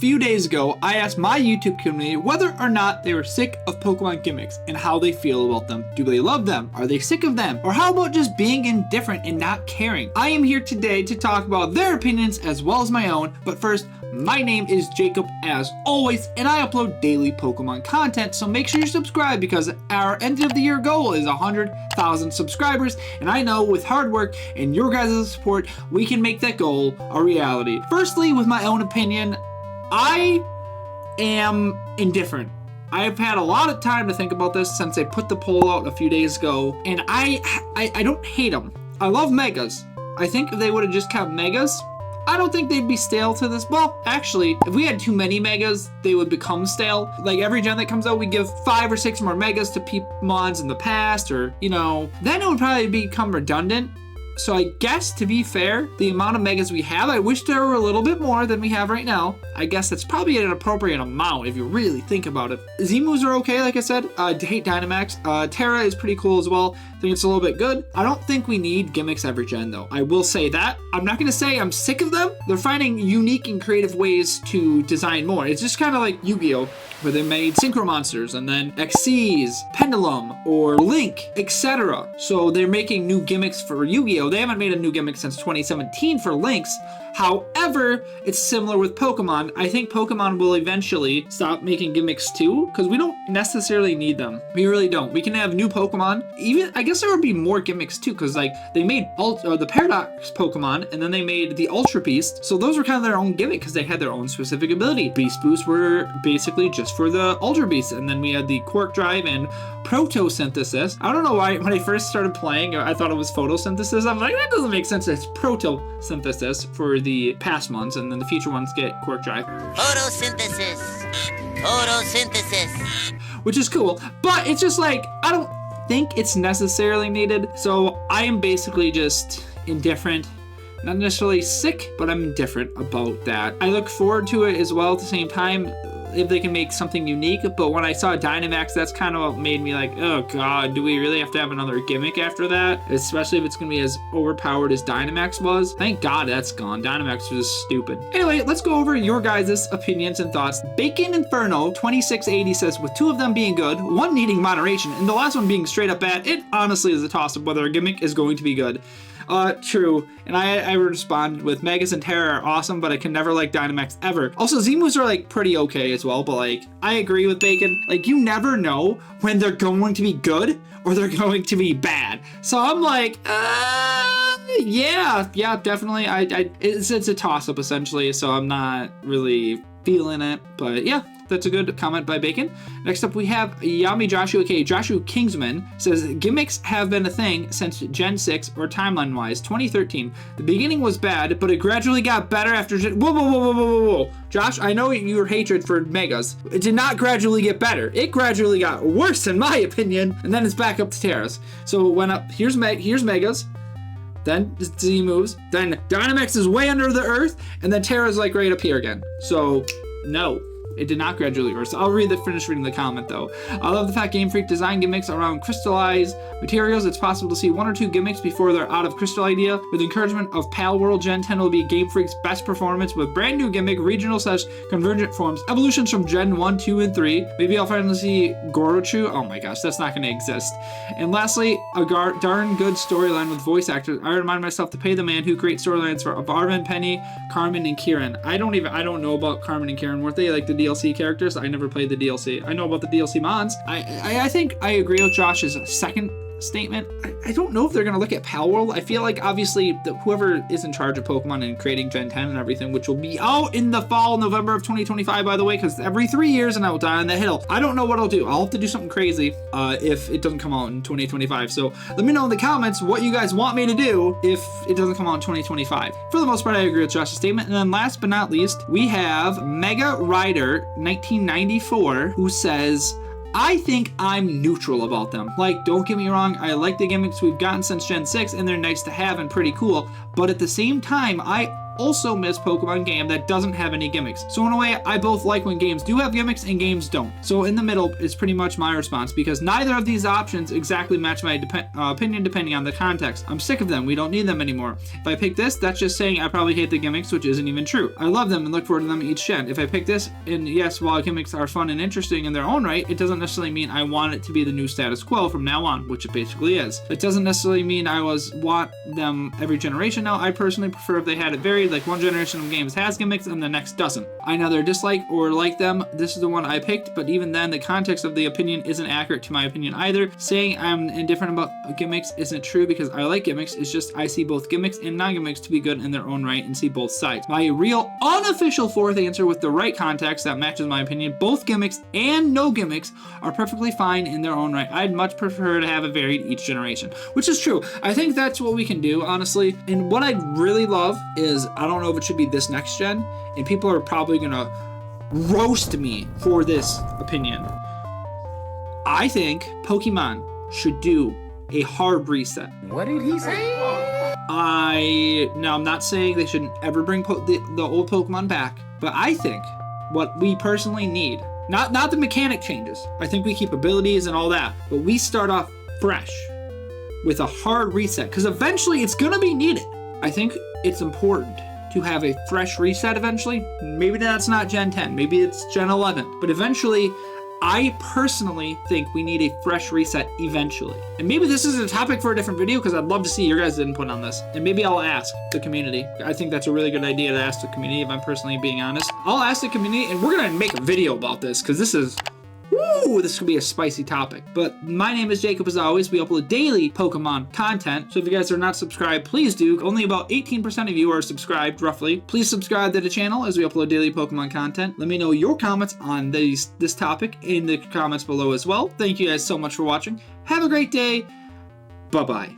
few days ago, I asked my YouTube community whether or not they were sick of Pokemon gimmicks and how they feel about them. Do they love them? Are they sick of them? Or how about just being indifferent and not caring? I am here today to talk about their opinions as well as my own, but first, my name is Jacob as always, and I upload daily Pokemon content, so make sure you subscribe because our end of the year goal is 100,000 subscribers, and I know with hard work and your guys' support, we can make that goal a reality. Firstly, with my own opinion, I am indifferent. I've had a lot of time to think about this since I put the poll out a few days ago, and I don't hate them. I love Megas. I think if they would have just kept Megas, I don't think they'd be stale to this. Well, actually, if we had too many Megas, they would become stale. Like every gen that comes out, we give 5 or 6 more Megas to Pokemons in the past, or, you know, then it would probably become redundant. So I guess, to be fair, the amount of Megas we have, I wish there were a little bit more than we have right now. I guess that's probably an appropriate amount if you really think about it. Z-moves are okay, like I said. I hate Dynamax. Terra is pretty cool as well. I think it's a little bit good. I don't think we need gimmicks every gen, though. I will say that. I'm not going to say I'm sick of them. They're finding unique and creative ways to design more. It's just kind of like Yu-Gi-Oh!, where they made Synchro Monsters and then Xyz, Pendulum, or Link, etc. So they're making new gimmicks for Yu-Gi-Oh! They haven't made a new gimmick since 2017 for Links. However, it's similar with Pokemon. I think Pokemon will eventually stop making gimmicks too, because we don't necessarily need them. We really don't. We can have new Pokemon. Even, I guess there would be more gimmicks too, because like they made the Paradox Pokemon, and then they made the Ultra Beast. So those were kind of their own gimmick because they had their own specific ability. Beast Boosts were basically just for the Ultra Beast, and then we had the Quark Drive and Protosynthesis. I don't know why when I first started playing, I thought it was photosynthesis. I'm like, that doesn't make sense. It's Protosynthesis for the past ones, and then the future ones get Quark Drive. Photosynthesis. Photosynthesis. Which is cool, but it's just like, I don't think it's necessarily needed. So I am basically just indifferent. Not necessarily sick, but I'm indifferent about that. I look forward to it as well at the same time, if they can make something unique. But when I saw Dynamax, that's kind of what made me like, oh god, do we really have to have another gimmick after that? Especially if it's gonna be as overpowered as Dynamax was. Thank god that's gone. Dynamax was stupid. Anyway, let's go over your guys' opinions and thoughts. Bacon Inferno 2680 says, with 2 of them being good, 1 needing moderation, and the last one being straight up bad, it honestly is a toss-up whether a gimmick is going to be good. True. And I respond with Megas and Terra are awesome, but I can never like Dynamax ever. Also, Z-moves are like pretty okay as well, but like, I agree with Bacon. Like, you never know when they're going to be good or they're going to be bad. So I'm like, yeah, definitely. It's a toss-up essentially, so I'm not really feeling it, but yeah. That's a good comment by Bacon. Next up, we have Yami Joshua, aka Joshua Kingsman, says gimmicks have been a thing since Gen 6, or timeline-wise, 2013. The beginning was bad, but it gradually got better after Whoa. Josh, I know your hatred for Megas. It did not gradually get better. It gradually got worse, in my opinion, and then it's back up to Terras. So it went up, here's Megas, then Z moves, then Dynamax is way under the earth, and then Terra's like right up here again. So, no. It did not gradually worse. I'll finish reading the comment though. I love the fact GameFreak design gimmicks around crystallized materials. It's possible to see 1 or 2 gimmicks before they're out of crystal idea. With encouragement of Pal World, Gen 10 will be GameFreak's best performance with brand new gimmick, regional / convergent forms, evolutions from Gen 1, 2, and 3. Maybe I'll finally see Gorochu. Oh my gosh, that's not going to exist. And lastly, a darn good storyline with voice actors. I remind myself to pay the man who creates storylines for Arvin, Penny, Carmen, and Kieran. I don't know about Carmen and Kieran. Weren't they like the DLC characters? I never played the DLC. I know about the DLC mods. I think I agree with Josh's second statement. I don't know if they're going to look at Pal World. I feel like obviously whoever is in charge of Pokemon and creating Gen 10 and everything, which will be out in the fall, November of 2025, by the way, because every 3 years and I will die on the hill. I don't know what I'll do. I'll have to do something crazy if it doesn't come out in 2025. So let me know in the comments what you guys want me to do if it doesn't come out in 2025. For the most part, I agree with Josh's statement. And then last but not least, we have Mega Rider 1994, who says, I think I'm neutral about them. Like, don't get me wrong, I like the gimmicks we've gotten since Gen 6, and they're nice to have and pretty cool, but at the same time, I also miss Pokemon game that doesn't have any gimmicks. So in a way, I both like when games do have gimmicks and games don't. So in the middle is pretty much my response, because neither of these options exactly match my opinion depending on the context. I'm sick of them. We don't need them anymore. If I pick this, that's just saying I probably hate the gimmicks, which isn't even true. I love them and look forward to them each gen. If I pick this, and yes, while gimmicks are fun and interesting in their own right, it doesn't necessarily mean I want it to be the new status quo from now on, which it basically is. It doesn't necessarily mean I want them every generation now. I personally prefer if they had it varied, like one generation of games has gimmicks and the next doesn't. I neither dislike or like them. This is the one I picked, but even then, the context of the opinion isn't accurate to my opinion either. Saying I'm indifferent about gimmicks isn't true, because I like gimmicks. It's just I see both gimmicks and non-gimmicks to be good in their own right and see both sides. My real unofficial fourth answer with the right context that matches my opinion, both gimmicks and no gimmicks are perfectly fine in their own right. I'd much prefer to have it varied each generation, which is true. I think that's what we can do, honestly. And what I'd really love is, I don't know if it should be this next gen, and people are probably gonna roast me for this opinion. I think Pokemon should do a hard reset. What did he say? Now I'm not saying they shouldn't ever bring the old Pokemon back, but I think what we personally need, not the mechanic changes. I think we keep abilities and all that, but we start off fresh with a hard reset, because eventually it's gonna be needed. I think it's important to have a fresh reset eventually. Maybe that's not Gen 10, maybe it's Gen 11, but eventually, I personally think we need a fresh reset eventually. And maybe this is a topic for a different video, because I'd love to see your guys' input on this. And maybe I'll ask the community. I think that's a really good idea to ask the community, if I'm personally being honest. I'll ask the community, and we're gonna make a video about this, because this is, woo, this could be a spicy topic. But my name is Jacob as always. We upload daily Pokemon content. So if you guys are not subscribed, please do. Only about 18% of you are subscribed, roughly. Please subscribe to the channel as we upload daily Pokemon content. Let me know your comments on this topic in the comments below as well. Thank you guys so much for watching. Have a great day. Bye-bye.